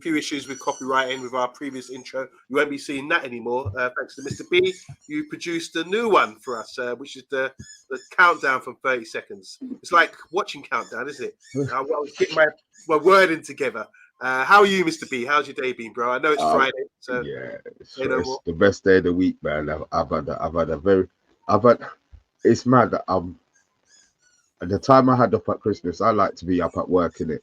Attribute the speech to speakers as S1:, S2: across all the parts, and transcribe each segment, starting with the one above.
S1: few issues with copywriting with our previous intro. You won't be seeing that anymore. Thanks to Mr. B, you produced a new one for us, which is the countdown from 30 seconds. It's like watching countdown, isn't it? I was getting my wording together. How are you, Mr. B? How's your day been, bro? I know it's Friday, so
S2: yeah, it's the best day of the week, man. It's mad that at the time I had off at Christmas, I like to be up at work, innit?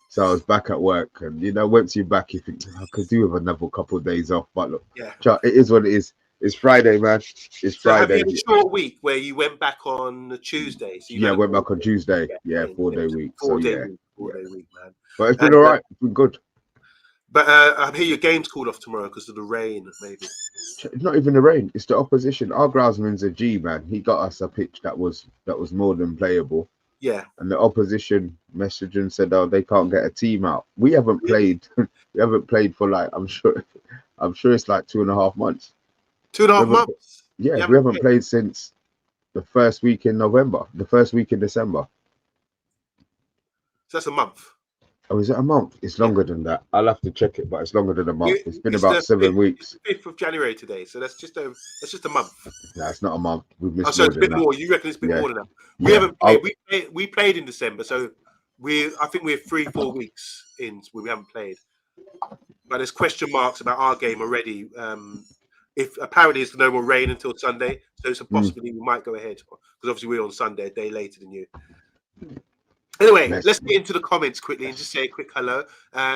S2: So I was back at work, and once you're back, you think I could do with another couple of days off. But look,
S1: yeah,
S2: it is what it is. It's Friday, man. It's Friday.
S1: Have you had a short week where you went back on Tuesday? So
S2: I went back on Tuesday. Yeah, 4-day week.
S1: Four-day week, man.
S2: But it's been all right. It's been good.
S1: But I hear your game's called off tomorrow because of the rain, maybe.
S2: It's not even the rain. It's the opposition. Our groundsman's a G, man. He got us a pitch that was more than playable.
S1: Yeah.
S2: And the opposition messaged and said, "Oh, they can't get a team out." We haven't played. We haven't played for like I'm sure it's like 2.5 months.
S1: 2.5 months.
S2: Yeah, we haven't played since the first week in November, the first week in December.
S1: So that's a month.
S2: Oh, is it a month? It's longer than that. I'll have to check it, but it's longer than a month. It's been about 7 weeks.
S1: 5th of January today, so that's just a month.
S2: No, it's not a month. We've missed
S1: so it's a bit more. You reckon it's a bit more than that? We haven't played. We played in December, so I think we're 3-4 weeks in where we haven't played. But there's question marks about our game already. If apparently it's no more rain until Sunday, so it's a possibility we might go ahead because obviously we're on Sunday, a day later than you. Anyway, let's get into the comments quickly and just say a quick hello.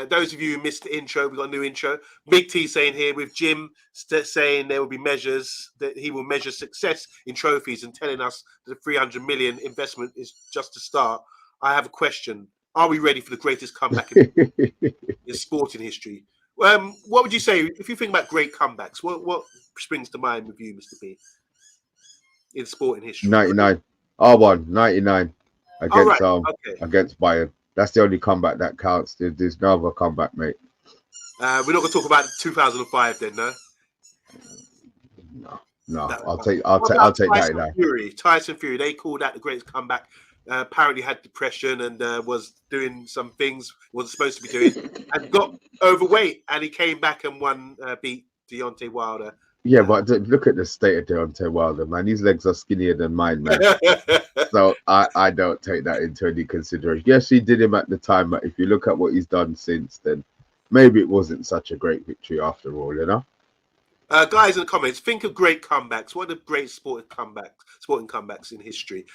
S1: Those of you who missed the intro, we've got a new intro. Big T saying here with Jim saying there will be measures that he will measure success in trophies and telling us that the 300 million investment is just a start. I have a question. Are we ready for the greatest comeback in sporting history? What would you say if you think about great comebacks? What springs to mind with you, Mr. B, in sporting history?
S2: 99. R1, 99. Against Bayern. That's the only comeback that counts. There's no other comeback, mate.
S1: We're not going to talk about 2005 then, no?
S2: No. I'll take that now.
S1: Tyson Fury, they called that the greatest comeback. Apparently had depression and was doing some things wasn't supposed to be doing and got overweight, and he came back and beat Deontay Wilder.
S2: Yeah, but look at the state of Deontay Wilder, man. His legs are skinnier than mine, man. So I don't take that into any consideration. Yes, he did him at the time, but if you look at what he's done since then, maybe it wasn't such a great victory after all, you know?
S1: Guys in the comments, think of great comebacks. What are the great sporting comebacks in history?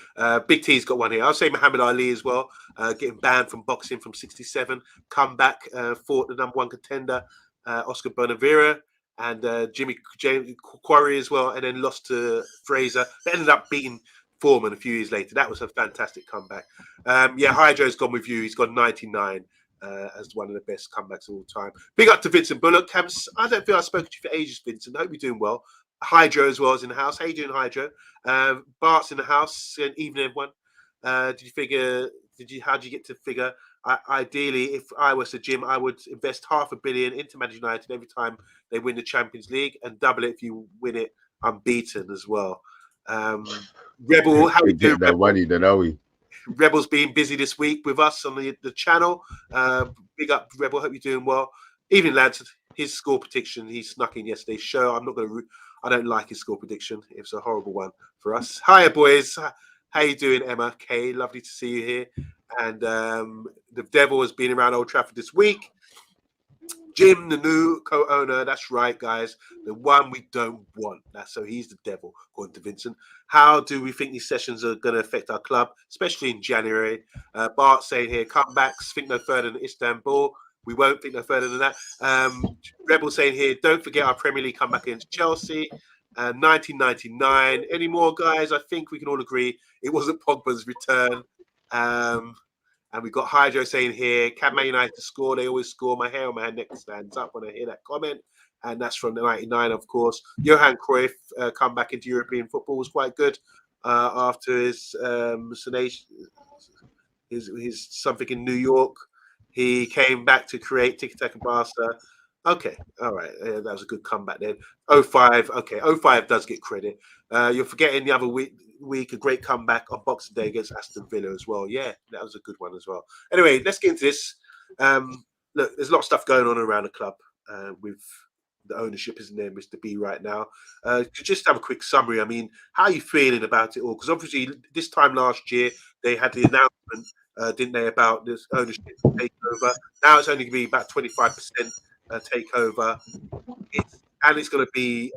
S1: Big T's got one here. I'll say Muhammad Ali as well, getting banned from boxing from 1967. Comeback, fought the number 1 contender, Oscar Bonavera, and James Quarry as well, and then lost to Fraser. They ended up beating Foreman a few years later. That was a fantastic comeback. Hydro's gone with you. He's got 99 as one of the best comebacks of all time. Big up to Vincent Bullock. I don't feel I've spoken to you for ages, Vincent. I hope you're doing well. Hydro as well is in the house. How you doing, Hydro? Bart's in the house. And evening, everyone. How did you get to figure? Ideally, if I was a Jim, I would invest $500 million into Manchester United every time they win the Champions League and double it if you win it unbeaten as well. Rebel, how we doing?
S2: Money, then, are we?
S1: Rebel's being busy this week with us on the channel. Big up, Rebel. Hope you're doing well. Evening, lads. His score prediction. He snuck in yesterday's show. I don't like his score prediction. It's a horrible one for us. Hiya, boys. How you doing, Emma? Kay, lovely to see you here. And the Devil has been around Old Trafford this week. Jim, the new co-owner, that's right, guys. The one we don't want. So he's the devil, according to Vincent. How do we think these sessions are going to affect our club, especially in January? Bart saying here, comebacks, think no further than Istanbul. We won't think no further than that. Rebel saying here, don't forget our Premier League comeback against Chelsea. 1999. Any more, guys? I think we can all agree it wasn't Pogba's return. And we've got Hydro saying here, can Man United score? They always score. My hair on my neck stands up when I hear that comment. And that's from the 99, of course. Johan Cruyff come back into European football was quite good after his something in New York. He came back to create Tiki Taka Barca. Okay, all right. That was a good comeback then. 05, okay. 05 does get credit. You're forgetting the other week, a great comeback on Boxing Day against Aston Villa as well. Yeah, that was a good one as well. Anyway, let's get into this. look, there's a lot of stuff going on around the club with the ownership, isn't there, Mr. B, right now? To just have a quick summary. I mean, how are you feeling about it all? Because obviously, this time last year they had the announcement, didn't they, about this ownership takeover? Now it's only going to be about 25% takeover. It's going to be.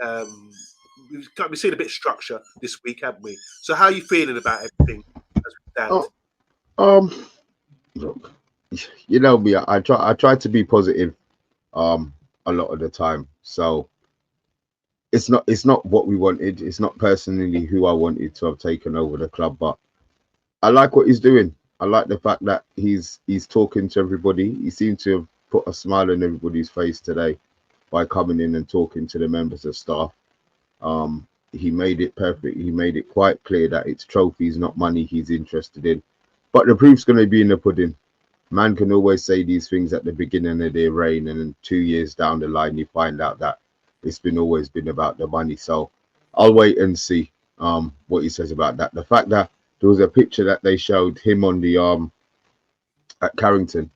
S1: We've seen a bit of structure this week, haven't we? So how are you feeling about everything as we stand?
S2: Oh, look, you know me. I try to be positive a lot of the time. So it's not what we wanted. It's not personally who I wanted to have taken over the club, but I like what he's doing. I like the fact that he's talking to everybody. He seemed to have put a smile on everybody's face today by coming in and talking to the members of staff. He made it perfect. He made it quite clear that it's trophies, not money he's interested in. But the proof's going to be in the pudding. Man can always say these things at the beginning of their reign, and then 2 years down the line, you find out that it's always been about the money. So I'll wait and see what he says about that. The fact that there was a picture that they showed him on the at Carrington.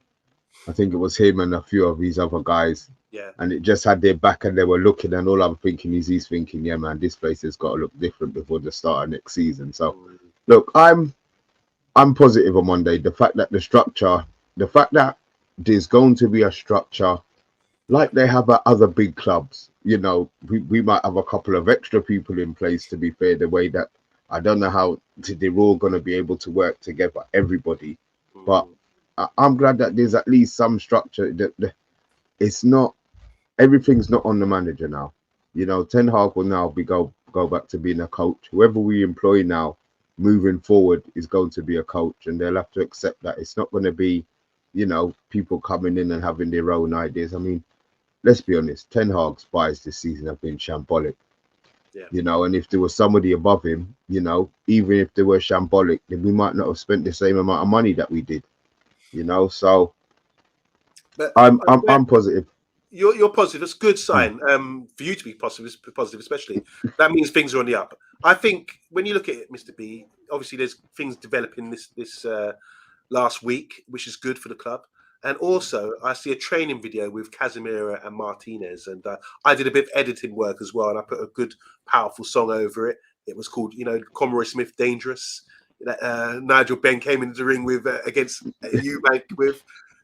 S2: I think it was him and a few of these other guys.
S1: Yeah.
S2: And it just had their back and they were looking, and all I'm thinking is he's thinking, yeah, man, this place has got to look different before the start of next season. So look, I'm positive on Monday. The fact that the fact that there's going to be a structure like they have at other big clubs. You know, we might have a couple of extra people in place, to be fair, the way that I don't know how they're all going to be able to work together, everybody. But I'm glad that there's at least some structure. It's not, everything's not on the manager now. You know, Ten Hag will now go back to being a coach. Whoever we employ now, moving forward, is going to be a coach, and they'll have to accept that it's not going to be, you know, people coming in and having their own ideas. I mean, let's be honest, Ten Hag's buys this season have been shambolic.
S1: Yeah.
S2: You know, and if there was somebody above him, you know, even if they were shambolic, then we might not have spent the same amount of money that we did. You know, so
S1: But
S2: I'm positive.
S1: You're positive. That's a good sign. For you to be positive, especially that means things are on the up. I think when you look at it, Mr. B, obviously there's things developing this last week, which is good for the club. And also, I see a training video with Casemiro and Martinez, and I did a bit of editing work as well, and I put a good, powerful song over it. It was called, you know, Conroy Smith Dangerous. That Nigel Benn came into the ring with against Eubank with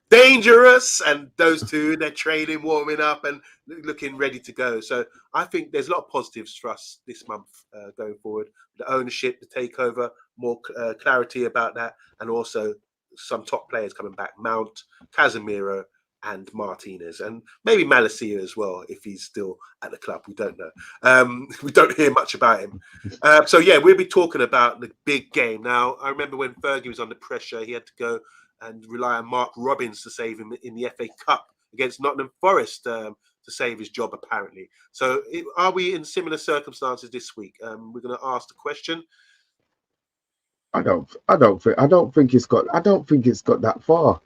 S1: Dangerous, and those two, they're training, warming up, and looking ready to go. So I think there's a lot of positives for us this month going forward. The ownership, the takeover, more clarity about that, and also some top players coming back: Mount, Casemiro, and Martinez, and maybe Malacia as well if he's still at the club. We don't know. We don't hear much about him. So yeah, we'll be talking about the big game now. I remember when Fergie was under pressure, he had to go and rely on Mark Robbins to save him in the FA Cup against Nottingham Forest to save his job, apparently. So are we in similar circumstances this week? We're going to ask the question.
S2: I don't think it's got that far.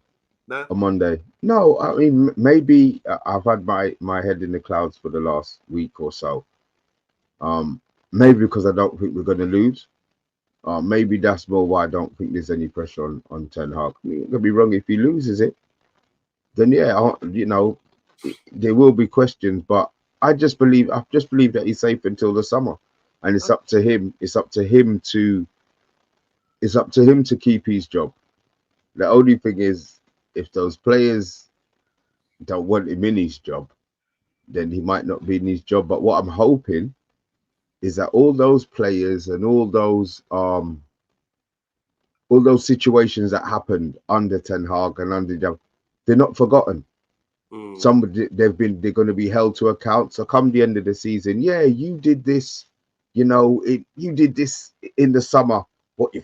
S1: No?
S2: On Monday. No, I mean, maybe I've had my head in the clouds for the last week or so. Maybe because I don't think we're going to lose. Maybe that's more why I don't think there's any pressure on Ten Hag. It could be wrong if he loses it. Then yeah, you know, there will be questions, but I just believe that he's safe until the summer, and it's up to him. It's up to him to keep his job. The only thing is, if those players don't want him in his job, then he might not be in his job. But what I'm hoping is that all those players and all those situations that happened under Ten Hag and under them, they're not forgotten. They're going to be held to account. So come the end of the season, yeah, you did this, you know, you did this in the summer. What you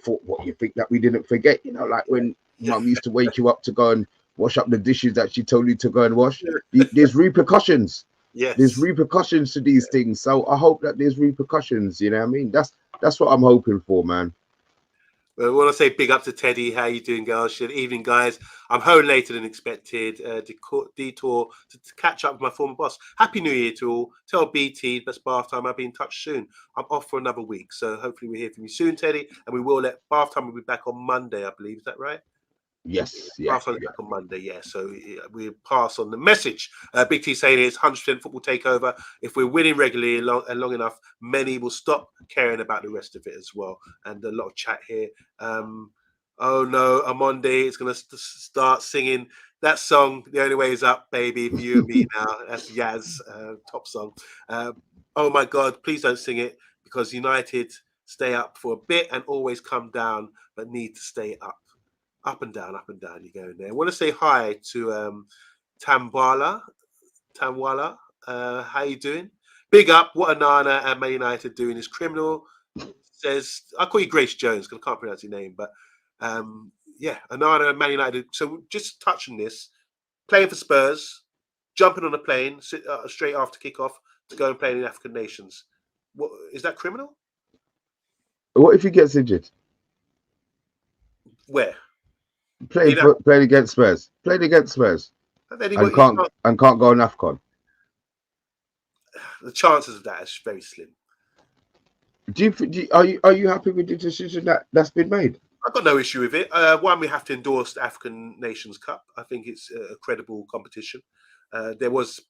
S2: think that we didn't forget? You know, like when Mum used to wake you up to go and wash up the dishes that she told you to go and wash. There's repercussions.
S1: Yes.
S2: There's repercussions to these things. So I hope that there's repercussions. You know what I mean? That's what I'm hoping for, man.
S1: Well, I want to say big up to Teddy. How you doing, girls? Good evening, guys. I'm home later than expected. Detour to catch up with my former boss. Happy New Year to all. Tell BT, best bath time. I'll be in touch soon. I'm off for another week, so hopefully we'll hear from you soon, Teddy. And we will let bath time will be back on Monday, I believe. Is that right?
S2: Yes, yeah,
S1: Pass on it
S2: yeah.
S1: back on Monday, yeah. So we pass on the message. Big T saying it's 100% football takeover. If we're winning regularly and long enough, many will stop caring about the rest of it as well. And a lot of chat here. Oh no, OMONDI is going to start singing that song. The only way is up, baby, for you and me now. That's Yaz, top song. Oh my God, please don't sing it because United stay up for a bit and always come down, but need to stay up. Up and down, you go in there. I want to say hi to Tamwala. How you doing? Big up. What Anana and Man United doing is criminal. Says, I'll call you Grace Jones because I can't pronounce your name. But yeah, Anana and Man United. So just touching this, playing for Spurs, jumping on a plane straight after kickoff to go and play in the African nations. What is that criminal?
S2: What if he gets injured?
S1: Where?
S2: Playing against Spurs. Playing against Spurs. And can't go on AFCON.
S1: The chances of that is very slim.
S2: Are you happy with the decision that's been made?
S1: I've got no issue with it. One, we have to endorse the African Nations Cup. I think it's a credible competition. There was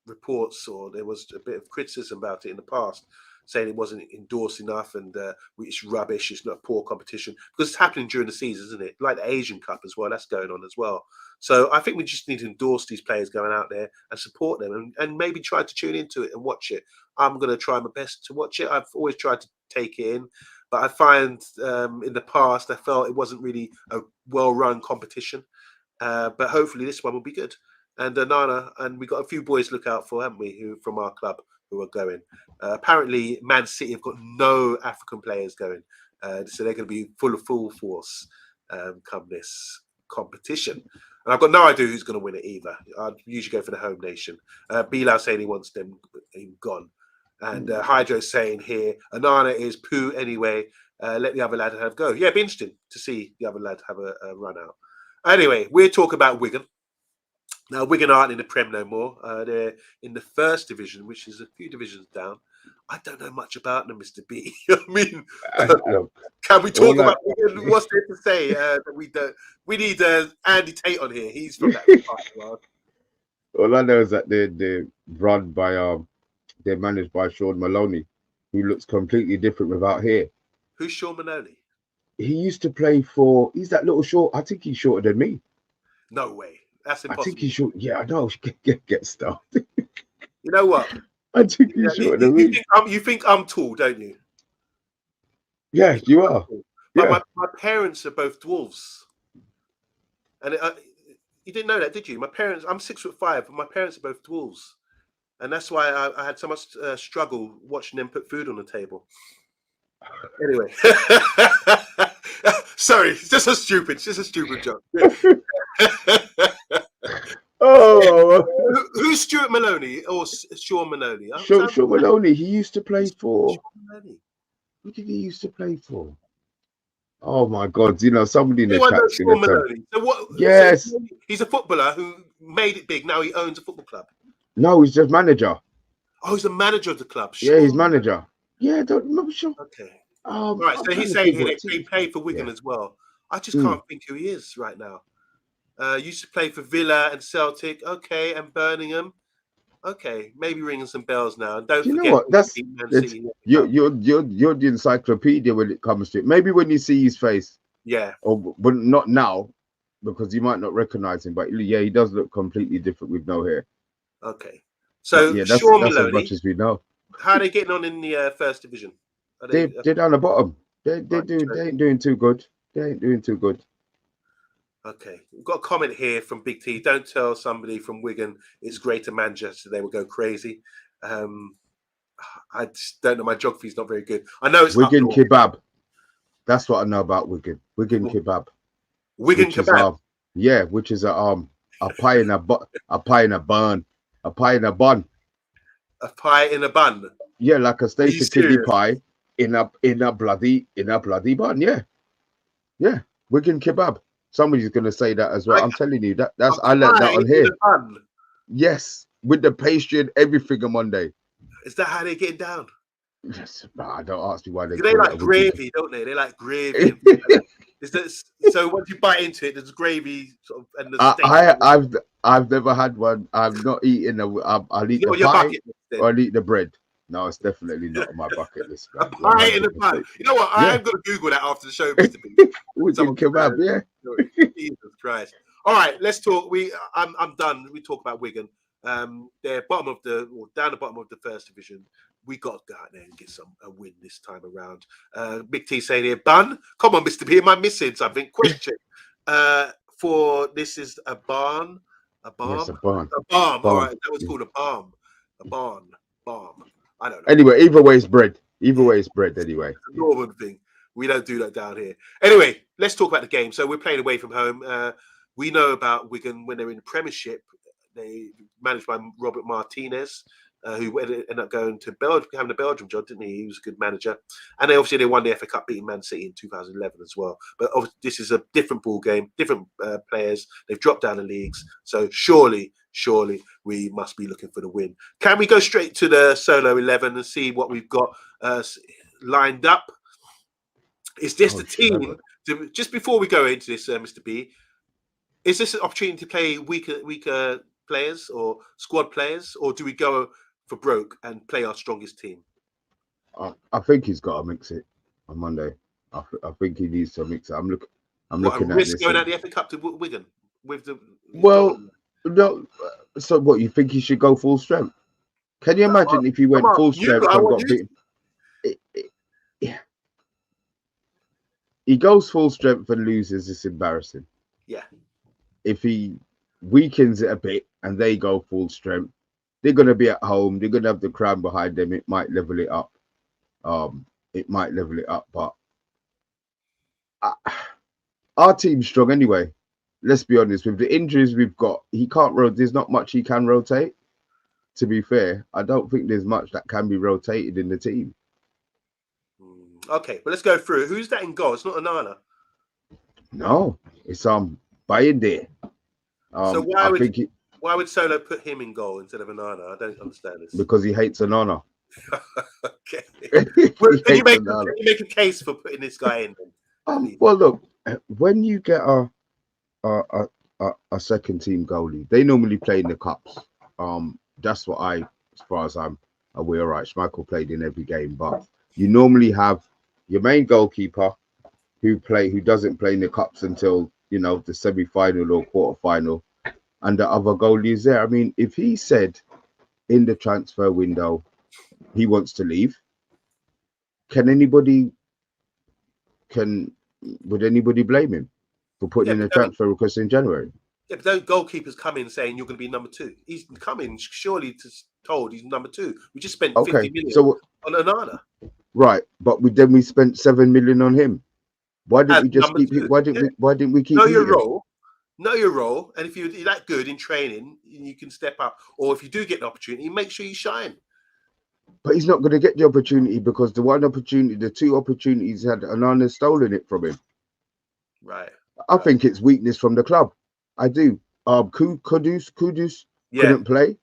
S1: reports, or there was a bit of criticism about it in the past, saying it wasn't endorsed enough and it's rubbish. It's not a poor competition because it's happening during the season, isn't it? Like the Asian Cup as well, that's going on as well. So I think we just need to endorse these players going out there and support them and maybe try to tune into it and watch it. I'm going to try my best to watch it. I've always tried to take it in, but I find in the past I felt it wasn't really a well-run competition. But hopefully this one will be good. And Nana, and we got a few boys to look out for, haven't we? Who from our club who are going. Apparently, Man City have got no African players going, so they're going to be full force come this competition. And I've got no idea who's going to win it either. I'd usually go for the home nation. Bilal saying he wants them gone. And Hydro's saying here, Anana is poo anyway. Let the other lad have a go. Yeah, it'd be interesting to see the other lad have a run out. Anyway, we're talking about Wigan. Now, Wigan aren't in the Prem no more. They're in the first division, which is a few divisions down. I don't know much about them, Mr. B. I mean, can we talk about Wigan? What's there to say? That we don't. We need Andy Tate on here. He's from that part of the world.
S2: All I know is that they're run by they're managed by Sean Maloney, who looks completely different without hair.
S1: Who's Sean Maloney?
S2: He used to play for. He's that little short. I think he's shorter than me.
S1: No way. That's impossible.
S2: I think he's short. Yeah, I know. Get started.
S1: You know what?
S2: I think he's shorter than me.
S1: You think I'm tall, don't you?
S2: Yeah, you are.
S1: But
S2: yeah.
S1: my parents are both dwarves. And you didn't know that, did you? I'm 6'5", but my parents are both dwarves. And that's why I had so much struggle watching them put food on the table. Anyway. Sorry, it's just a stupid joke.
S2: Oh,
S1: who's Stuart Maloney or Sean Maloney?
S2: Sean Maloney. He used to play for. Who did he used to play for? Oh my God! You know, somebody in the chat.
S1: Sean Maloney. So what?
S2: Yes,
S1: so he's a footballer who made it big. Now he owns a football club.
S2: No, he's just manager.
S1: Oh, he's the manager of the club.
S2: Yeah, he's manager. Yeah, not sure.
S1: Okay. Right, so he's saying here that he played for Wigan as well. I just can't think who he is right now. Used to play for Villa and Celtic. Okay, and Birmingham. Okay, maybe ringing some bells now. And don't forget,
S2: know what? You're the encyclopedia when it comes to it. Maybe when you see his face.
S1: Yeah.
S2: But not now, because you might not recognize him. But yeah, he does look completely different with no hair.
S1: Okay. So
S2: yeah,
S1: Sean
S2: that's
S1: Maloney,
S2: as much as we know.
S1: How are they getting on in the first division?
S2: They're down the bottom. They ain't doing too good. They ain't doing too good.
S1: Okay, we've got a comment here from Big T. Don't tell somebody from Wigan it's Greater Manchester; they will go crazy. I just don't know. My geography is not very good. I know it's
S2: Wigan kebab. That's what I know about Wigan. Wigan kebab.
S1: Wigan kebab.
S2: Yeah, which is a pie in a bun. A pie in a bun.
S1: A pie in a bun.
S2: Yeah, like a steak and kidney pie in a bloody bun. Yeah, yeah. Wigan kebab. Somebody's gonna say that as well. I'm telling you that's I learned that on here. Yes, with the pastry and everything on Monday.
S1: Is that how they're getting down?
S2: Yes, but don't ask me why they
S1: They
S2: call it a
S1: like
S2: Wigan.
S1: gravy, don't they? They like gravy and things like that. So once you bite into it, there's gravy sort of, and the steak.
S2: I've never had one. I'm not eating I'll
S1: It's
S2: eat
S1: not
S2: the
S1: on your
S2: pie
S1: bucket list then.
S2: or I'll eat the bread. No, it's definitely not on my bucket list,
S1: A
S2: man.
S1: pie in a bun.
S2: 100%.
S1: You know what? I
S2: Yeah,
S1: am going to Google that after the show, Mr. B.
S2: we can
S1: Someone,
S2: kebab. Yeah.
S1: Jesus Christ. All right, let's talk. I'm done. We talk about Wigan. They're down the bottom of the first division. We got to go out there and get a win this time around. Big T saying here, Bun. Come on, Mr. B. Am I missing something? Question. For this is a barn. A
S2: Yes, a
S1: barn?
S2: barn.
S1: A barn. All
S2: Barn.
S1: right, that was
S2: Yeah.
S1: called a barn. A barn. Barn. I don't know.
S2: Anyway, either way, it's bread. Either
S1: Yeah.
S2: way, it's bread. Anyway.
S1: It's a northern thing. We don't do that down here. Anyway, let's talk about the game. So we're playing away from home. We know about Wigan when they're in the Premiership. They managed by Robert Martinez, who ended up going to Belgium, having a Belgium job, didn't he? He was a good manager. And they won the FA Cup, beating Man City in 2011 as well. But obviously, this is a different ball game, different players. They've dropped down the leagues. So surely we must be looking for the win. Can we go straight to the solo 11 and see what we've got lined up? Is this the team? Just before we go into this, Mr. B, is this an opportunity to play weaker players or squad players, or do we go for broke and play our strongest team?
S2: I think he's got to mix it on Monday. I think he needs to mix it. I'm looking at
S1: risk
S2: this.
S1: Going out the FA Cup to Wigan with the
S2: no. So what, you think he should go full strength? Can you imagine if he went full strength and got beaten? He goes full strength and loses. It's embarrassing.
S1: Yeah.
S2: If he weakens it a bit and they go full strength, they're going to be at home. They're going to have the crowd behind them. It might level it up. But our team's strong anyway. Let's be honest. With the injuries we've got, he can't rotate. There's not much he can rotate. To be fair, I don't think there's much that can be rotated in the team.
S1: Okay, but let's go through. Who's that in goal? It's not Onana.
S2: No, it's Bayindir.
S1: So why would Solo put him in goal instead of Onana? I don't understand this.
S2: Because he hates Onana.
S1: Okay. Can you make a case for putting this guy in?
S2: Well, look, when you get a second team goalie, they normally play in the cups. That's what as far as I'm aware, right? Schmeichel played in every game, but you normally have your main goalkeeper who doesn't play in the cups until the semi-final or quarter-final, and the other goalie is there. I mean, if he said in the transfer window he wants to leave, would anybody blame him for putting in a transfer request in January?
S1: Yeah, but those goalkeepers come in saying you're going to be number 2. He's coming surely told he's number 2. We just spent 50 million on Onana.
S2: Right, but then we spent 7 million on him. Why didn't we just keep him? Why didn't we keep him?
S1: Know your role, and if you're that good in training, you can step up. Or if you do get an opportunity, make sure you shine.
S2: But he's not going to get the opportunity because the 2 opportunities had Onana stolen it from him.
S1: Right.
S2: I think it's weakness from the club. I do. Kudus couldn't play.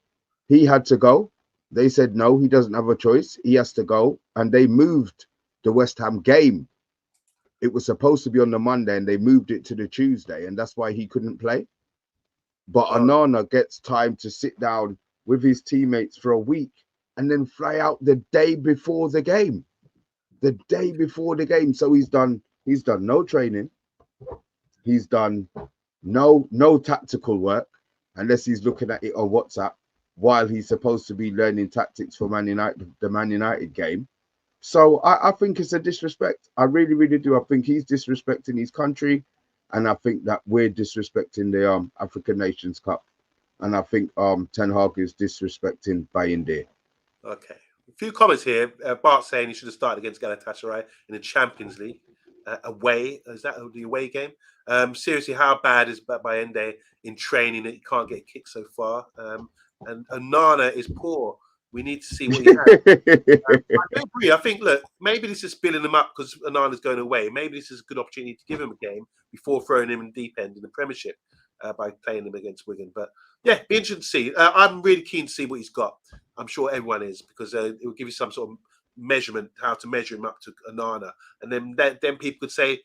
S2: He had to go. They said no, he doesn't have a choice. He has to go, and they moved the West Ham game. It was supposed to be on the Monday, and they moved it to the Tuesday, and that's why he couldn't play. But Onana gets time to sit down with his teammates for a week and then fly out the day before the game. The day before the game. So he's done no training. He's done no tactical work unless he's looking at it on WhatsApp while he's supposed to be learning tactics for the Man United game. So I think it's a disrespect. I really, really do. I think he's disrespecting his country, and I think that we're disrespecting the African Nations Cup, and I think Ten Hag is disrespecting Bayindir.
S1: Okay, a few comments here. Bart saying he should have started against Galatasaray in the Champions League away. Is that the away game? Seriously, how bad is Bayindir in training that he can't get kicked so far? And Onana is poor. We need to see what he has. I do agree. I think, look, maybe this is spilling him up because Onana's going away. Maybe this is a good opportunity to give him a game before throwing him in deep end in the Premiership by playing him against Wigan. But yeah, be interesting to see. I'm really keen to see what he's got. I'm sure everyone is because it will give you some sort of measurement, how to measure him up to Onana, and then people could say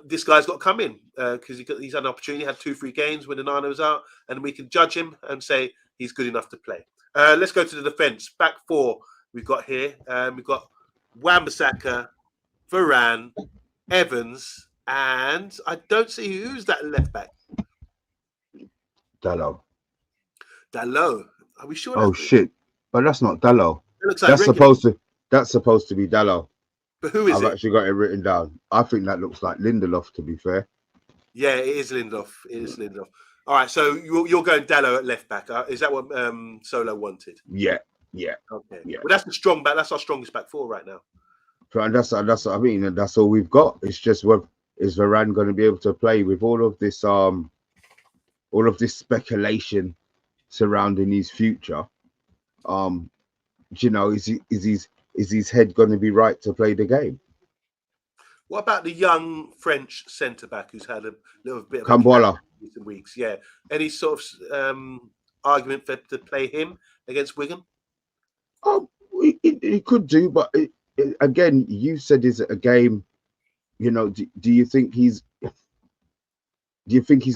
S1: this guy's got to come in because he's had an opportunity, had 2-3 games when Onana was out, and we can judge him and say he's good enough to play. Let's go to the defence. Back four we've got here. We've got Wan-Bissaka, Varane, Evans, and I don't see who's that left back.
S2: Diallo.
S1: Are we sure?
S2: Oh shit! But that's not Diallo.
S1: Like that's
S2: supposed to be Diallo.
S1: But who is
S2: I've actually got it written down. I think that looks like Lindelof, to be fair.
S1: Yeah, it is Lindelof. All right, so you're going Diallo at left back. Is that what Solo wanted?
S2: Yeah.
S1: Okay. Yeah. Well, that's the strong back. That's our strongest back four right now.
S2: And that's what I mean, and that's all we've got. It's just is Varane going to be able to play with all of this speculation surrounding his future? Is his head going to be right to play the game?
S1: What about the young French centre back who's had a little bit of
S2: Cambola
S1: recent weeks? Yeah, any sort of argument to play him against Wigan?
S2: Oh, he could do, but again, you said, is it a game? Do you think he's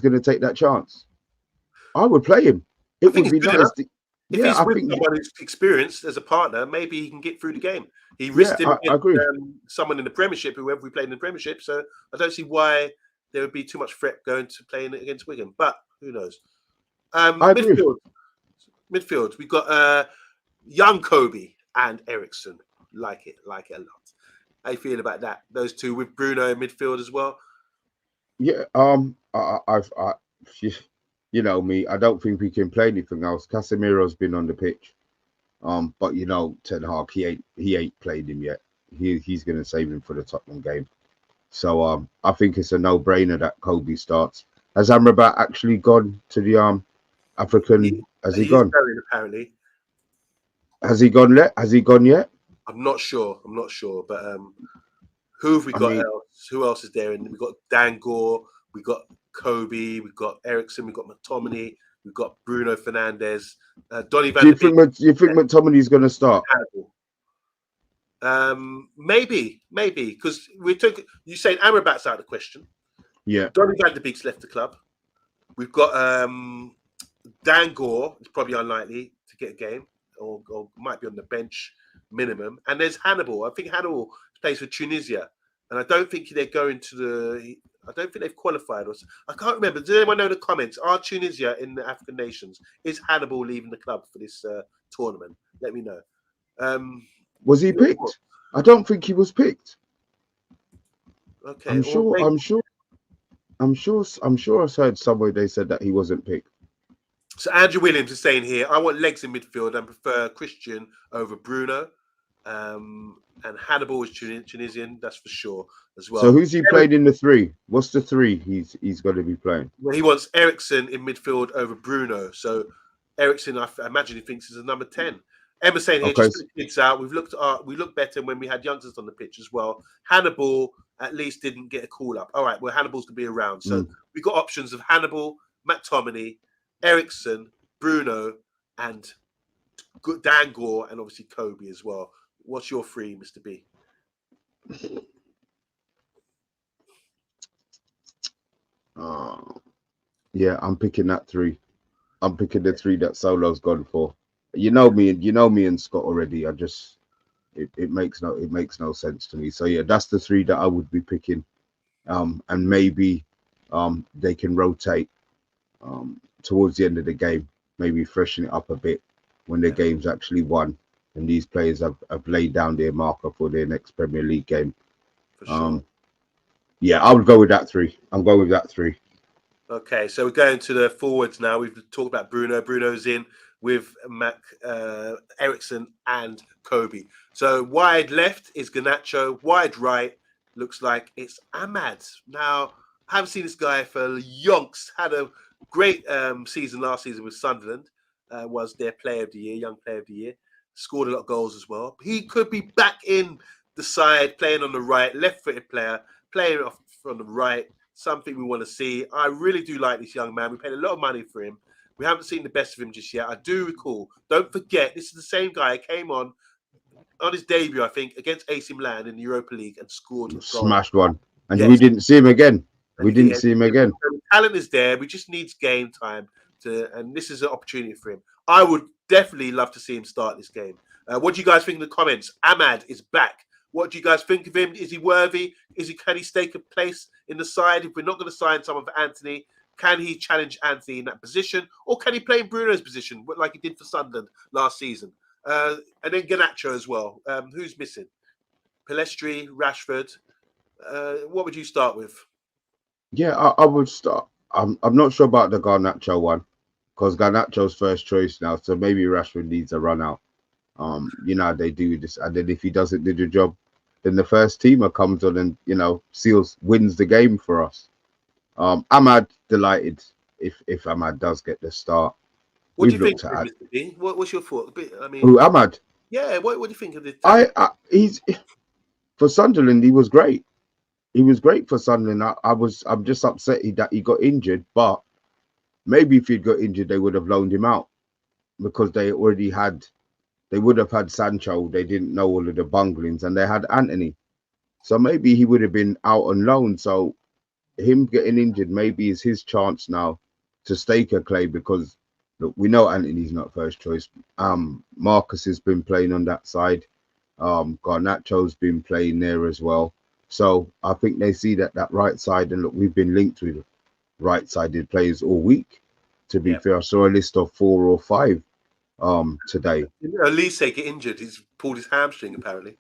S2: going to take that chance? I would play him. It would be nice.
S1: If he's with someone who's experienced as a partner, maybe he can get through the game. He risked
S2: I agree.
S1: Someone in the Premiership, whoever we played in the Premiership, so I don't see why there would be too much threat going to playing against Wigan. But who knows? Midfield. We've got young Kobe and Eriksen. Like it a lot. How you feel about that? Those two with Bruno in midfield as well.
S2: Yeah. You know me, I don't think we can play anything else. Casemiro's been on the pitch, but Ten Hag, he ain't played him yet. He's going to save him for the Tottenham game. So I think it's a no-brainer that Kobe starts. Has Amrabat actually gone to the African? Has he gone?
S1: Going, apparently.
S2: Has he gone yet?
S1: I'm not sure, but who have we got else? Who else is there? And we've got Dangor, we've got Kobe, we've got Eriksen, we've got McTominay, we've got Bruno Fernandes, Donny van de Beek.
S2: Do you think McTominay's going to start?
S1: Maybe, because you saying Amrabat's out of the question.
S2: Yeah.
S1: Donny van de Beek's left the club. We've got Dangor, it's probably unlikely to get a game, or might be on the bench minimum. And there's Hannibal. I think Hannibal plays for Tunisia, and I don't think they're going to I don't think they've qualified us. I can't remember. Does anyone know the comments? Are Tunisia in the African nations? Is Hannibal leaving the club for this tournament? Let me know.
S2: Was he picked? I don't think he was picked.
S1: Okay.
S2: I'm sure I heard somewhere they said that he wasn't picked.
S1: So Andrew Williams is saying here, I want legs in midfield and prefer Christian over Bruno. And Hannibal is Tunisian, that's for sure as well.
S2: So who's he played in the three? What's the three he's going to be playing?
S1: Well, he wants Eriksen in midfield over Bruno. So Eriksen, I imagine he thinks is a number 10. Emma's saying here, just put the kids out. We looked better when we had youngsters on the pitch as well. Hannibal at least didn't get a call up. All right, well, Hannibal's going to be around. So we've got options of Hannibal, McTominay, Eriksen, Bruno, and Dangor, and obviously Kobe as well. What's your three, Mr. B?
S2: Yeah, I'm picking that three. I'm picking the three that Solo's gone for. You know me and Scott already. It makes no sense to me. So yeah, that's the three that I would be picking. And maybe they can rotate towards the end of the game, maybe freshen it up a bit when the game's actually won and these players have laid down their marker for their next Premier League game.
S1: For sure.
S2: Yeah, I would go with that three. I'm going with that three.
S1: Okay, so we're going to the forwards now. We've talked about Bruno. Bruno's in with Eriksen and Kobe. So wide left is Garnacho. Wide right looks like it's Ahmad. Now, I haven't seen this guy for yonks. Had a great season last season with Sunderland. Was their player of the year, young player of the year. Scored a lot of goals as well. He could be back in the side, playing on the right, left-footed player, playing off from the right. Something we want to see. I really do like this young man. We paid a lot of money for him. We haven't seen the best of him just yet. I do recall. Don't forget, this is the same guy who came on on his debut, I think, against AC Milan in the Europa League and scored a goal.
S2: Smashed one. And we
S1: Yes.
S2: didn't see him again. We
S1: And
S2: didn't see him again.
S1: The talent is there. We just needs game time and this is an opportunity for him. I would definitely love to see him start this game. What do you guys think in the comments? Ahmad is back. What do you guys think of him? Is he worthy? Can he stake a place in the side? If we're not going to sign someone for Anthony, can he challenge Anthony in that position, or can he play in Bruno's position like he did for Sunderland last season? And then Garnacho as well. Who's missing? Pelestri, Rashford. What would you start with?
S2: Yeah, I would start. I'm not sure about the Garnacho one because Garnacho's first choice now, so maybe Rashford needs a run out. You know, they do this, and then if he doesn't do the job, then the first teamer comes on and wins the game for us. Ahmad delighted if Ahmad does get the start.
S1: What do you think, Mr. B? What's your thought? I mean,
S2: who, Ahmad?
S1: Yeah, what do you think of this?
S2: He's for Sunderland. He was great. He was great for Sunderland. I'm just upset that he got injured, but maybe if he'd got injured, they would have loaned him out because they would have had Sancho. They didn't know all of the bunglings, and they had Anthony. So maybe he would have been out on loan. So him getting injured maybe is his chance now to stake a claim because look, we know Anthony's not first choice. Marcus has been playing on that side. Garnacho's been playing there as well. So I think they see that right side, and look, we've been linked with right-sided players all week. To be fair, I saw a list of 4 or 5 today.
S1: Elise get injured. He's pulled his hamstring apparently.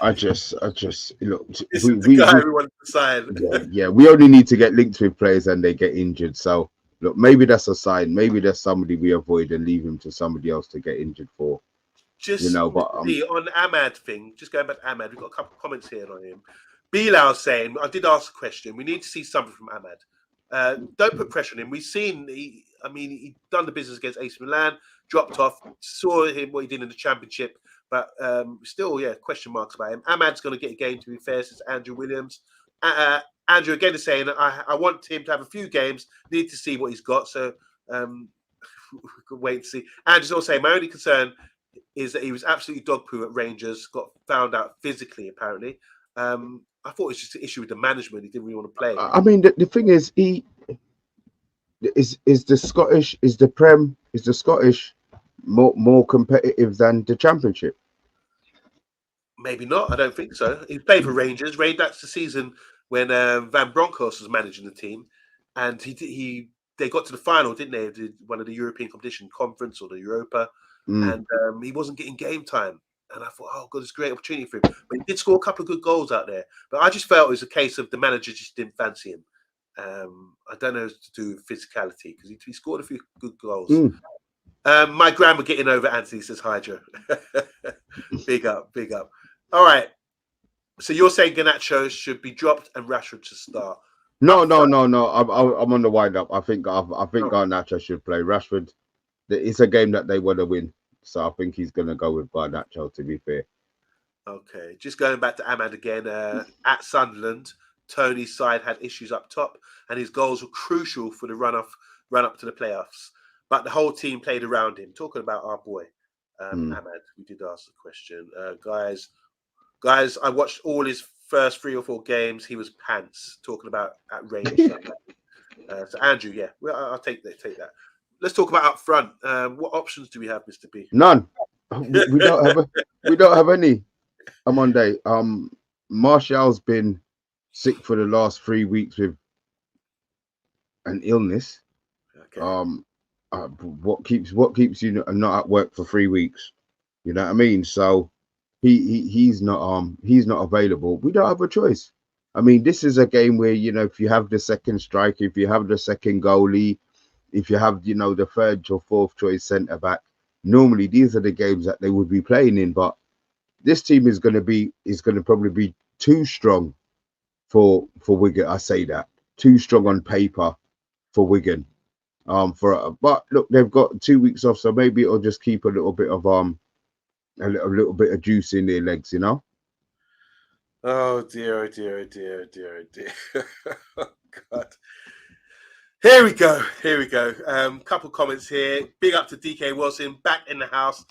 S2: I just look.
S1: We want to sign.
S2: Yeah, we only need to get linked with players and they get injured. So look, maybe that's a sign. Maybe there's somebody we avoid and leave him to somebody else to get injured for.
S1: Just but on Ahmad thing, just going back to Ahmad, we've got a couple of comments here on him. Bilal saying, I did ask a question. We need to see something from Ahmad. Don't put pressure on him. We've seen, he done the business against AC Milan, dropped off, saw him what he did in the Championship, but still, question marks about him. Ahmad's going to get a game, to be fair, says Andrew Williams. Andrew again is saying, I want him to have a few games, need to see what he's got, so we could wait to see. Andrew's also saying, my only concern is that he was absolutely dog poo at Rangers, got found out physically, apparently. I thought it was just an issue with the management. He didn't really want to play.
S2: I mean, the thing is, he is the Scottish more competitive than the Championship?
S1: Maybe not. I don't think so. He played for Rangers. That's the season when Van Bronckhorst was managing the team, and they got to the final, didn't they? Did one of the European competition conference or the Europa, and he wasn't getting game time. And I thought, oh God, it's a great opportunity for him. But he did score a couple of good goals out there. But I just felt it was a case of the manager just didn't fancy him. I don't know if it's to do with physicality because he scored a few good goals. My grandma getting over Anthony, says Hydra. Big up. All right. So you're saying Garnacho should be dropped and Rashford should start?
S2: No. I'm on the wind up. I think Garnacho should play. Rashford, it's a game that they want to win. So I think he's going to go with Garnacho, to be fair.
S1: Okay. Just going back to Ahmad again. At Sunderland, Tony's side had issues up top, and his goals were crucial for the run up to the playoffs. But the whole team played around him. Talking about our boy, Ahmad, we did ask the question. Guys, I watched all his first 3 or 4 games. He was pants. Talking about at Rangers. So Andrew, I'll take that. Let's talk about up front. What options do we have, Mr. B?
S2: None. We don't have any. OMONDI. Martial's been sick for the last 3 weeks with an illness. Okay. What keeps you not at work for 3 weeks? You know what I mean? So he's not available. We don't have a choice. I mean, this is a game where if you have the second striker, if you have the second goalie, if you have the third or fourth choice centre back, normally these are the games that they would be playing in. But this team is going to probably be too strong for Wigan. I say that too strong on paper for Wigan. But look, they've got 2 weeks off, so maybe it'll just keep a little bit of a little bit of juice in their legs,
S1: Oh dear. Oh God. Here we go. Here we go. Couple comments here. Big up to DK Wilson, back in the house.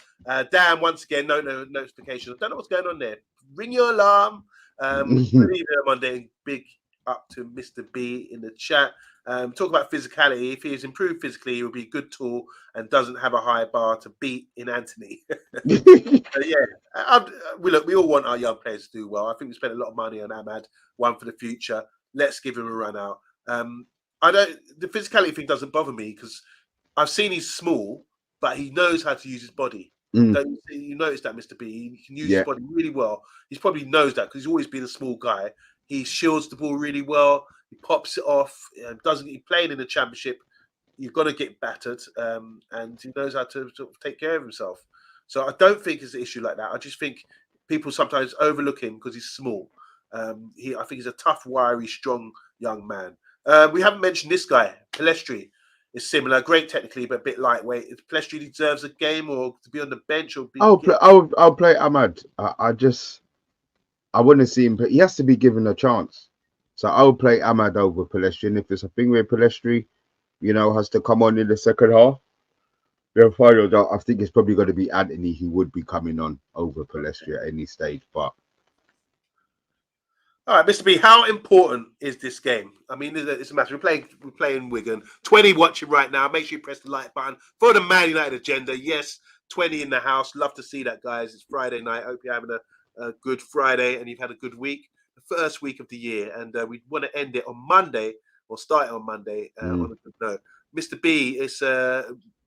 S1: Dan, once again, no notification. I don't know what's going on there. Ring your alarm. Good evening, Monday. Big up to Mr. B in the chat. Talk about physicality. If he is improved physically, he will be a good tool and doesn't have a high bar to beat in Anthony. We all want our young players to do well. I think we spent a lot of money on Ahmad, one for the future. Let's give him a run out. The physicality thing doesn't bother me because I've seen he's small, but he knows how to use his body. Don't you notice that, Mr. B? He can use his body really well. He probably knows that because he's always been a small guy. He shields the ball really well. He pops it off. Doesn't he playing in the championship? You've got to get battered, and he knows how to sort of take care of himself. So I don't think it's an issue like that. I just think people sometimes overlook him because he's small. I think he's a tough, wiry, strong young man. We haven't mentioned this guy, Palestri. Is similar, great technically, but a bit lightweight. If Palestri deserves a game or to be on the bench or be.
S2: I'll play Ahmad. I want to see him. He has to be given a chance. So I'll play Ahmad over Palestri. And if there's a thing where Palestri, has to come on in the second half, then fine. I think it's probably going to be Anthony who would be coming on over Palestri at any stage. But
S1: all right, Mr. B, how important is this game? I mean, it's a matter. We're playing Wigan. 20 watching right now. Make sure you press the like button for the Man United agenda. Yes, 20 in the house. Love to see that, guys. It's Friday night. Hope you're having a good Friday and you've had a good week. The first week of the year. And we want to end it on Monday or start it on Monday on a good note. Mr. B, it's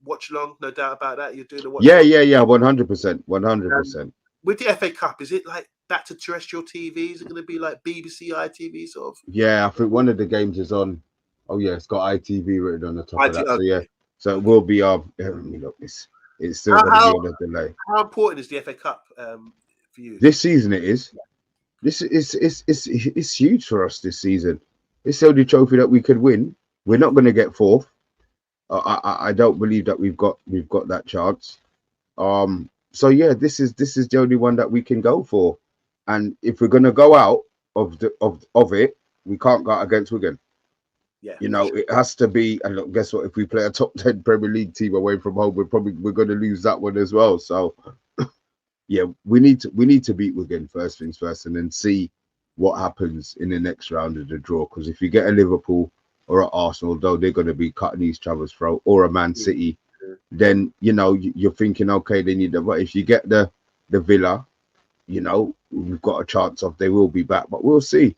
S1: watch along, no doubt about that. You're doing the watch along.
S2: Yeah, 100%. 100%.
S1: With the FA Cup, is it like back to terrestrial TV? Is it going to be like BBC ITV sort of?
S2: Yeah, I think one of the games is on. Oh yeah, it's got ITV written on the top of that. So yeah, so it will be. Look, it's still going to be on a delay.
S1: How important is the FA Cup for you?
S2: This season it is. This it's huge for us this season. It's the only trophy that we could win. We're not going to get fourth. I don't believe that we've got that chance. So yeah, this is the only one that we can go for. And if we're going to go out of it, we can't go out against Wigan.
S1: Yeah,
S2: it has to be. And look, guess what? If we play a top 10 Premier League team away from home, we're going to lose that one as well. So yeah, we need to beat Wigan first things first, and then see what happens in the next round of the draw. Because if you get a Liverpool or an Arsenal, though they're going to be cutting each other's throat, or a Man City, then you're thinking, okay, they need the. But if you get the Villa, we've got a chance of they will be back, but we'll see.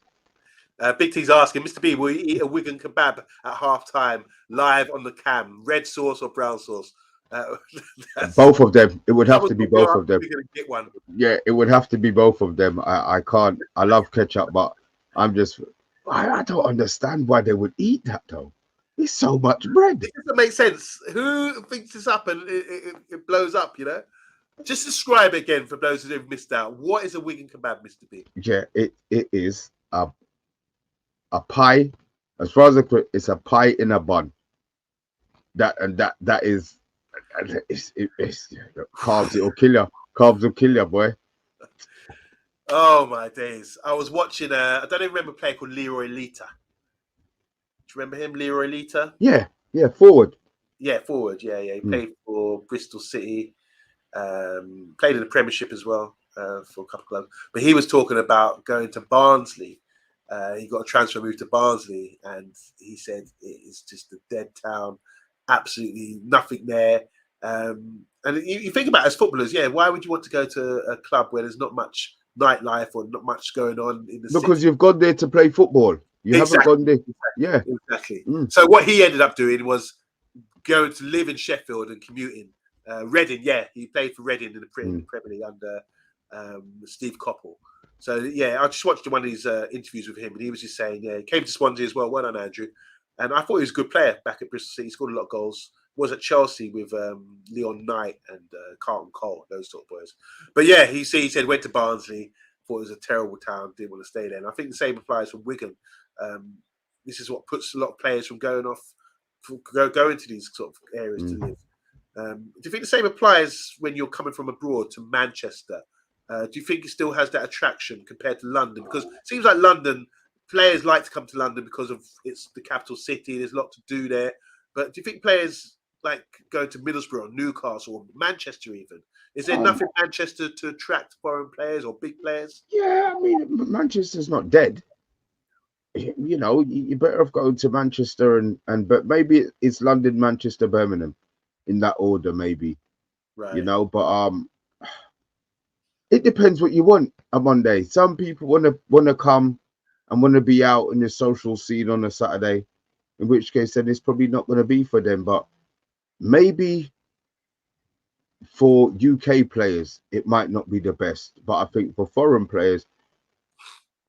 S1: Big T's asking, Mr. B, will you eat a Wigan kebab at half time live on the cam? Red sauce or brown sauce?
S2: Both of them. It would have to be both of them.
S1: We're gonna get one.
S2: Yeah, it would have to be both of them. I can't. I love ketchup, but I don't understand why they would eat that though. It's so much bread.
S1: It doesn't make sense. Who thinks this up and it blows up? Just describe it again for those who have missed out. What is a Wigan kebab, Mr. B?
S2: Yeah, it is a pie. As far as it's a pie in a bun. That is. It's carbs. It'll kill you. Carbs will kill you, boy.
S1: Oh my days! I was watching. I don't even remember a player called Leroy Lita. Do you remember him, Leroy Lita?
S2: Yeah, forward.
S1: Yeah, forward. Yeah. He played for Bristol City. Played in the Premiership as well for a couple of clubs. But he was talking about going to Barnsley. He got a transfer move to Barnsley, and he said it's just a dead town. Absolutely nothing there. And you think about it as footballers, why would you want to go to a club where there's not much nightlife or not much going on in the city?
S2: Because you've gone there to play football. You haven't gone there. Yeah.
S1: Exactly. So what he ended up doing was going to live in Sheffield and commuting. Reading, he played for Reading in the Premier League under Steve Coppell. So I just watched one of his interviews with him, and he was just saying, he came to Swansea as well. Well done, Andrew. And I thought he was a good player back at Bristol City. He scored a lot of goals. Was at Chelsea with Leon Knight and Carlton Cole, those sort of boys. But he said went to Barnsley, thought it was a terrible town, didn't want to stay there. And I think the same applies for Wigan. This is what puts a lot of players from going to these sort of areas to live. Do you think the same applies when you're coming from abroad to Manchester? Do you think it still has that attraction compared to London? Because it seems like London, players like to come to London because of it's the capital city. There's a lot to do there. But do you think players like going to Middlesbrough, or Newcastle, or Manchester even? Is there enough in Manchester to attract foreign players or big players?
S2: Yeah, I mean, Manchester's not dead. You know, you better off going to Manchester but maybe it's London, Manchester, Birmingham, in that order, maybe.
S1: Right.
S2: You know, but it depends what you want on Monday. Some people want to come and want to be out in the social scene on a Saturday, in which case then it's probably not going to be for them. But maybe for UK players, it might not be the best. But I think for foreign players,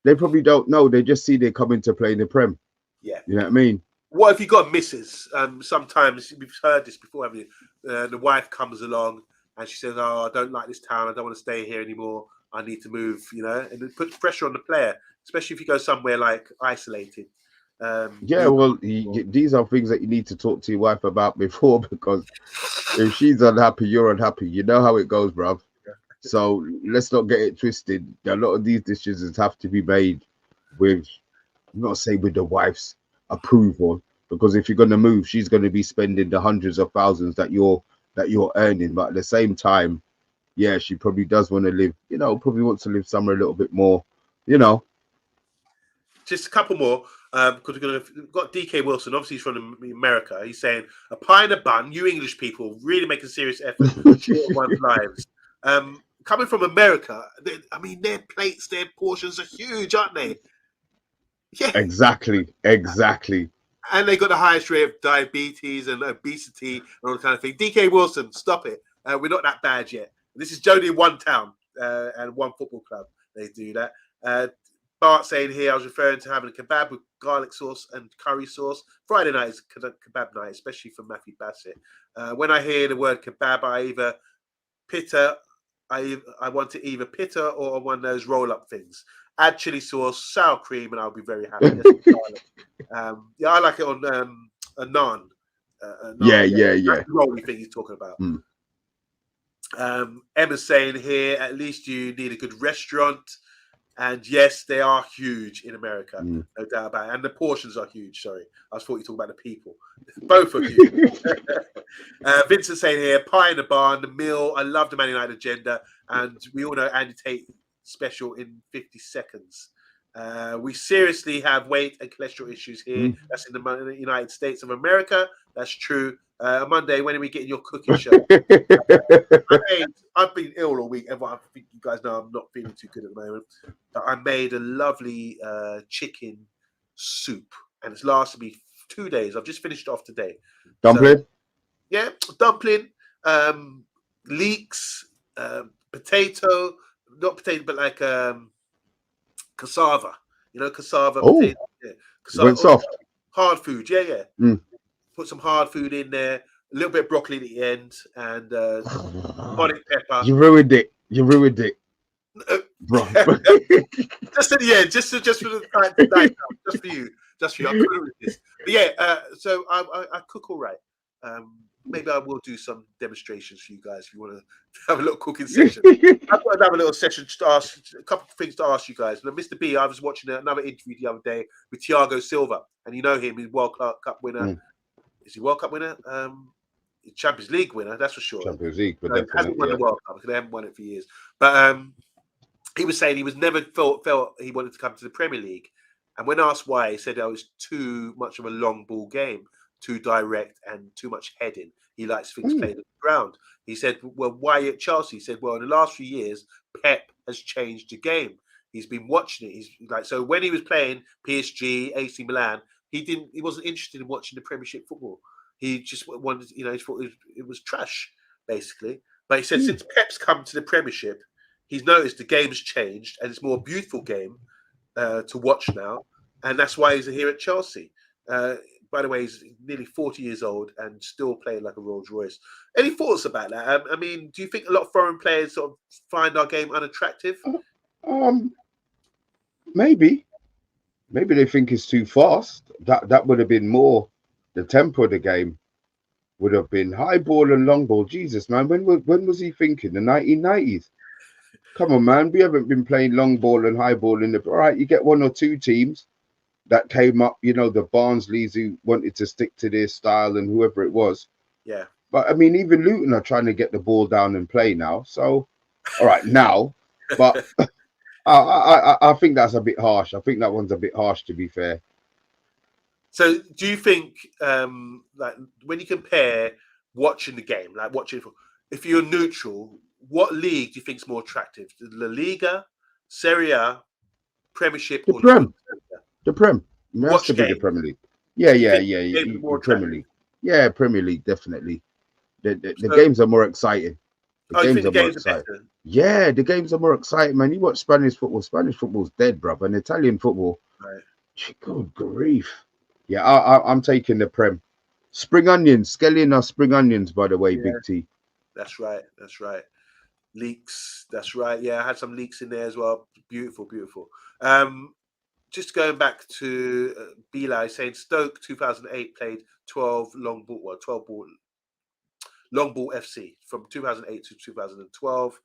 S2: they probably don't know. They just see they're coming to play in the Prem.
S1: Yeah.
S2: You know what I mean?
S1: What if you got misses? Sometimes we've heard this before, haven't you? The wife comes along and she says, "Oh, I don't like this town. I don't want to stay here anymore. I need to move." You know, and it puts pressure on the player, especially if you go somewhere like isolated.
S2: Yeah, well, these are things that you need to talk to your wife about before, because if she's unhappy, you're unhappy. You know how it goes, bruv. So let's not get it twisted. A lot of these decisions have to be made with, I'm not saying with the wife's approval, because if you're going to move, she's going to be spending the hundreds of thousands that you're earning. But at the same time, yeah, she probably does want to live, you know, probably wants to live somewhere a little bit more, you know.
S1: Just a couple more, because we've got DK Wilson. Obviously, he's from America. He's saying, "A pie and a bun. You English people really make a serious effort to share one's lives." Coming from America, I mean, their plates, their portions are huge, aren't they? Yeah,
S2: Exactly.
S1: and they got the highest rate of diabetes and obesity and all that kind of thing. DK Wilson, stop it. We're not that bad yet. This is only one town and one football club. They do that. Bart saying here, I was referring to having a kebab with garlic sauce and curry sauce. Friday night is kebab night, especially for Matthew Bassett. When I hear the word kebab, I want to either pitta or one of those roll-up things. Add chili sauce, sour cream, and I'll be very happy. Yeah, I like it on a naan.
S2: Yeah.
S1: That's the rolly thing he's talking about. Emma's saying here, at least you need a good restaurant. And yes, they are huge in America, no doubt about it. And the portions are huge. Sorry, I thought you were talking about the people. Both are huge. Vincent saying here, pie in the barn, the meal. I love the Man United agenda. And we all know Andy Tate special in 50 seconds. We seriously have weight and cholesterol issues here. That's in the United States of America. That's true. Monday, when are we getting your cooking show? I've been ill all week. Everyone, I think you guys know I'm not feeling too good at the moment. But I made a lovely chicken soup, and it's lasted me 2 days. I've just finished it off today.
S2: Dumpling?
S1: So, yeah, dumpling, leeks, potato, not potato, but like cassava. You know, cassava.
S2: Oh,
S1: potato, yeah. Cassava,
S2: went soft.
S1: Hard food, yeah. Put some hard food in there, a little bit of broccoli at the end, and garlic pepper.
S2: You ruined it. Bro.
S1: Just at the end, just for the night, just for you. I couldn't resist. But yeah, so I cook all right. Maybe I will do some demonstrations for you guys if you want to have a little cooking session. I've got to have a little session to ask a couple of things to ask you guys. Now, Mr. B, I was watching another interview the other day with Thiago Silva, and you know him, he's World Cup winner. Is he World Cup winner? Champions League winner, that's for sure.
S2: Champions League, but
S1: he hasn't won the World Cup because they haven't won it for years. But he was saying he was never felt he wanted to come to the Premier League. And when asked why, he said it was too much of a long ball game, too direct and too much heading. He likes things played on the ground. He said, well, why at Chelsea? He said, well, in the last few years, Pep has changed the game. He's been watching it. He's like, so when he was playing PSG, AC Milan, he wasn't interested in watching the Premiership football. He just wanted, he thought it was trash, basically. But he said since Pep's come to the Premiership, he's noticed the game's changed and it's a more beautiful game to watch now. And that's why he's here at Chelsea. By the way, he's nearly 40 years old and still playing like a Rolls Royce. Any thoughts about that? I mean, do you think a lot of foreign players sort of find our game unattractive?
S2: Maybe they think it's too fast. That would have been more the tempo of the game would have been high ball and long ball. Jesus, man, when was he thinking? The 1990s? Come on, man, we haven't been playing long ball and high ball in the. All right, you get one or two teams that came up, you know, the Barnsleys who wanted to stick to their style and whoever it was.
S1: Yeah.
S2: But I mean, even Luton are trying to get the ball down and play now. So, all right, now, but I think that's a bit harsh. I think that one's a bit harsh, to be fair.
S1: So, do you think, like, when you compare watching the game, like watching, if you're neutral, what league do you think is more attractive? The La Liga, Serie A, Premiership,
S2: The
S1: or the
S2: Prem,
S1: Bundesliga?
S2: the Prem. It has
S1: Watch
S2: to be the
S1: game.
S2: Premier League. Yeah,
S1: You think
S2: yeah.
S1: games are more
S2: Premier
S1: attractive?
S2: League. Yeah, Premier League, definitely. The
S1: So,
S2: games are more exciting. The
S1: oh, you think
S2: games
S1: the
S2: are more
S1: games are
S2: exciting.
S1: better?
S2: Yeah, the games are more exciting, man. You watch Spanish football. Spanish football's dead, bruv. And Italian football,
S1: Right.
S2: good grief. Yeah, I'm taking the Prem. Spring onions, Skelly are spring onions, by the way,
S1: Yeah,
S2: Big T.
S1: that's right. That's right. Leaks. That's right. Yeah, I had some leaks in there as well. Beautiful, beautiful. Just going back to Beli saying Stoke 2008 played 12 long ball, well, 12 ball, long ball FC from 2008 to 2012.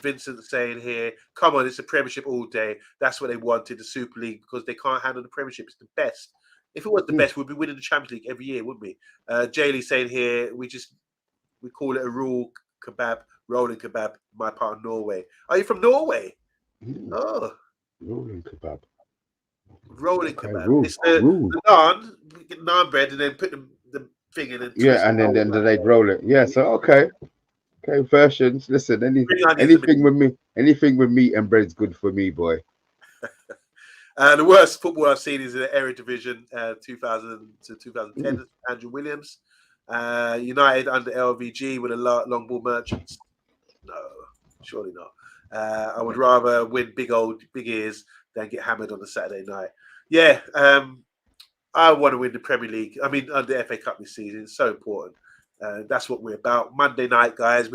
S1: Vincent saying here, come on, it's a Premiership all day. That's what they wanted, the Super League, because they can't handle the Premiership. It's the best. If it was the best, we'd be winning the Champions League every year, wouldn't we? Jaylee saying here, we call it a rule kebab, rolling kebab, my part of Norway. Are you from Norway? Oh,
S2: Rolling kebab.
S1: rolling
S2: Okay,
S1: kebab.
S2: rule.
S1: It's the naan, we get naan bread and then put the thing in and twist
S2: Yeah,
S1: it.
S2: and then they'd roll it. Yeah, so okay. Okay, versions. Listen,
S1: Bring onions and
S2: anything with meat and bread's good for me, boy.
S1: the worst football I've seen is in the Eredivisie, 2000 to 2010. Andrew Williams. United under LVG with a long ball merchants. No, surely not. I would rather win big ears than get hammered on a Saturday night. Yeah, I want to win the Premier League. I mean, the FA Cup this season. It's so important. That's what we're about. Monday night, guys.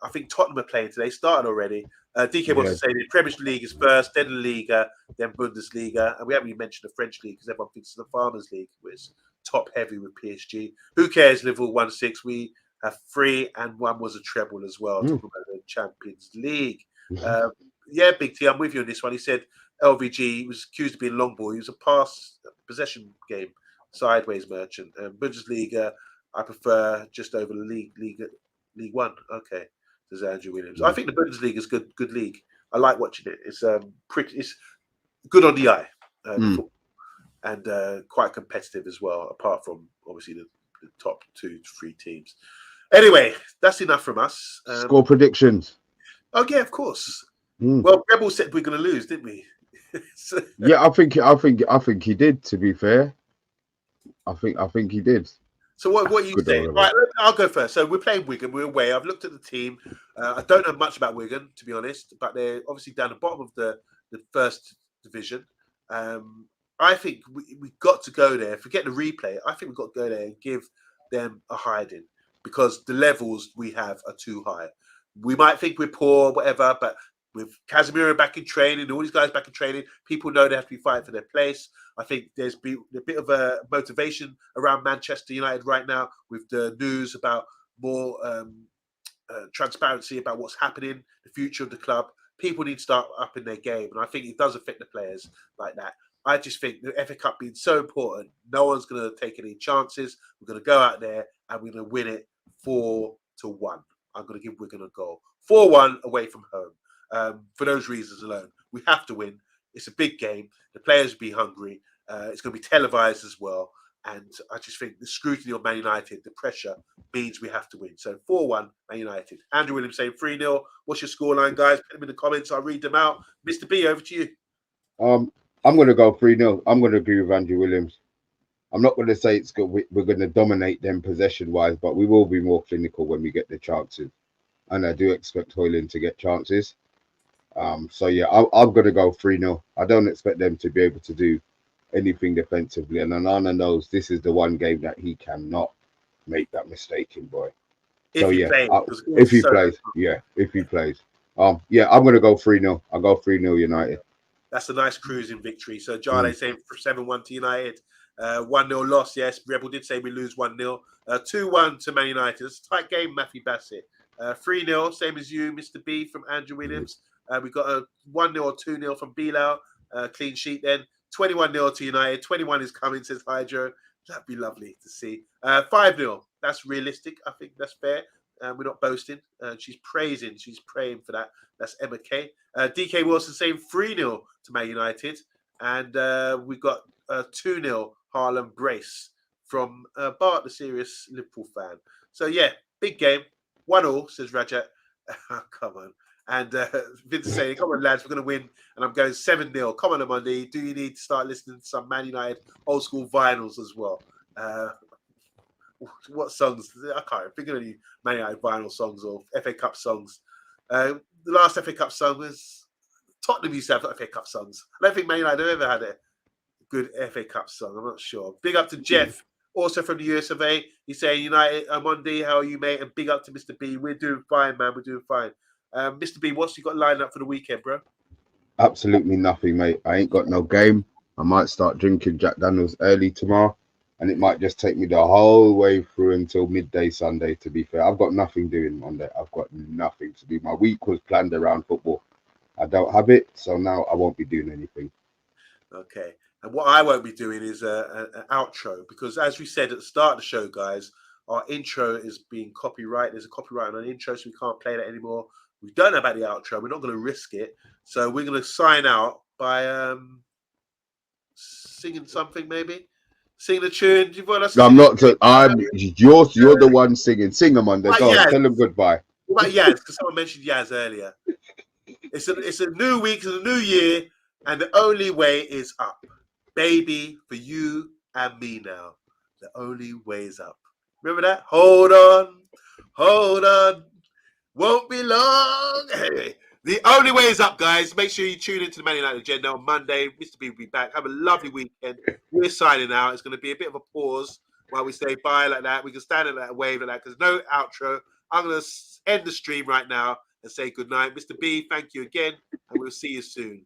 S1: I think Tottenham are playing today. Started already. DK wants
S2: Yeah.
S1: to say the Premier League is first, then the Liga, then Bundesliga, and we haven't even mentioned the French league because everyone thinks it's the Farmers League, which is top heavy with PSG. Who cares? Liverpool won 6. We have 3, and 1 was a treble as well. Talking about the Champions League. Yeah, Big T, I'm with you on this one. He said LVG was accused of being long ball. He was a pass possession game, sideways merchant. Bundesliga, I prefer just over the League One. Okay, says Andrew Williams. I think the Bundesliga is good league. I like watching it. It's it's good on the eye, football, and quite competitive as well. Apart from obviously the top 2 to 3 teams. Anyway, that's enough from us.
S2: Score predictions.
S1: Oh yeah, of course. Well, Rebel said we're going to lose, didn't we?
S2: Yeah, I think he did. To be fair, I think he did.
S1: So what are you saying? Right, I'll go first. So we're playing Wigan. We're away. I've looked at the team. I don't know much about Wigan, to be honest, but they're obviously down the bottom of the first division. I think we got to go there. Forget the replay. I think we've got to go there and give them a hiding because the levels we have are too high. We might think we're poor, whatever, but with Casemiro back in training, all these guys back in training, people know they have to be fighting for their place. I think there's been a bit of a motivation around Manchester United right now with the news about more transparency about what's happening, the future of the club. People need to start upping their game, and I think it does affect the players like that. I just think the FA Cup being so important, no one's going to take any chances. We're going to go out there and we're going to win it 4-1. I'm going to give Wigan a goal. 4-1 away from home. For those reasons alone, we have to win. It's a big game. The players will be hungry. It's going to be televised as well. And I just think the scrutiny on Man United, the pressure, means we have to win. So 4-1, Man United. Andrew Williams saying 3-0. What's your scoreline, guys? Put them in the comments. I'll read them out. Mr. B, over to you.
S2: I'm going to go 3-0. I'm going to agree with Andrew Williams. I'm not going to say it's good. We're going to dominate them possession-wise, but we will be more clinical when we get the chances. And I do expect Højlund to get chances. So yeah, I'm going to go 3-0. I don't expect them to be able to do anything defensively. And Onana knows this is the one game that he cannot make that mistake in, boy. So yeah, if he plays, if he plays. Yeah, I'm going to go 3-0. I'll go 3-0 United.
S1: That's a nice cruising victory. So Jale saying 7-1 to United. 1-0 loss, yes. Rebel did say we lose 1-0. 2-1 to Man United. It's a tight game, Matthew Bassett. 3-0, same as you, Mr. B, from Andrew Williams. We got a 1-0 or 2-0 from Bilal. Clean sheet then. 21-0 to United. 21 is coming, says Hydro. That'd be lovely to see. 5-0. That's realistic. I think that's fair. We're not boasting. She's praising. She's praying for that. That's Emma K. DK Wilson saying 3-0 to Man United. And we've got 2-0 Harlem Brace from Bart, the serious Liverpool fan. So, yeah, big game. 1-1, says Rajat. Come on. And Vince is saying, come on, lads, we're going to win. And I'm going 7-0. Come on, OMONDI. Do you need to start listening to some Man United old school vinyls as well? What songs? I can't think of any Man United vinyl songs or FA Cup songs. The last FA Cup song was Tottenham used to have FA Cup songs. I don't think Man United have ever had a good FA Cup song. I'm not sure. Big up to Jeff, also from the US of A. He's saying, United, OMONDI, how are you, mate? And big up to Mr. B. We're doing fine, man. We're doing fine. Mr. B, what's you got lined up for the weekend, bro?
S2: Absolutely nothing, mate. I ain't got no game. I might start drinking Jack Daniels early tomorrow, and it might just take me the whole way through until midday Sunday, to be fair. I've got nothing doing Monday. I've got nothing to do. My week was planned around football. I don't have it, so now I won't be doing anything.
S1: Okay. And what I won't be doing is an outro, because as we said at the start of the show, guys, our intro is being copyrighted. There's a copyright on the intro, so we can't play that anymore. We don't know about the outro. We're not going to risk it. So we're going to sign out by singing something, maybe. Sing the tune. Do you want us to
S2: I'm
S1: sing
S2: not. You're the one singing. Sing them on there. Go on. Tell them goodbye.
S1: What about Yaz? Because someone mentioned Yaz earlier. It's a new week, it's a new year, and the only way is up. Baby, for you and me now. The only way is up. Remember that? Hold on. Won't be long. Hey, the only way is up, guys. Make sure you tune into the Man United Agenda on Monday. Mr. B will be back. Have a lovely weekend. We're signing out. It's going to be a bit of a pause while we say bye like that. We can stand in that wave like that because no outro. I'm going to end the stream right now and say good night. Mr. B, thank you again, and we'll see you soon.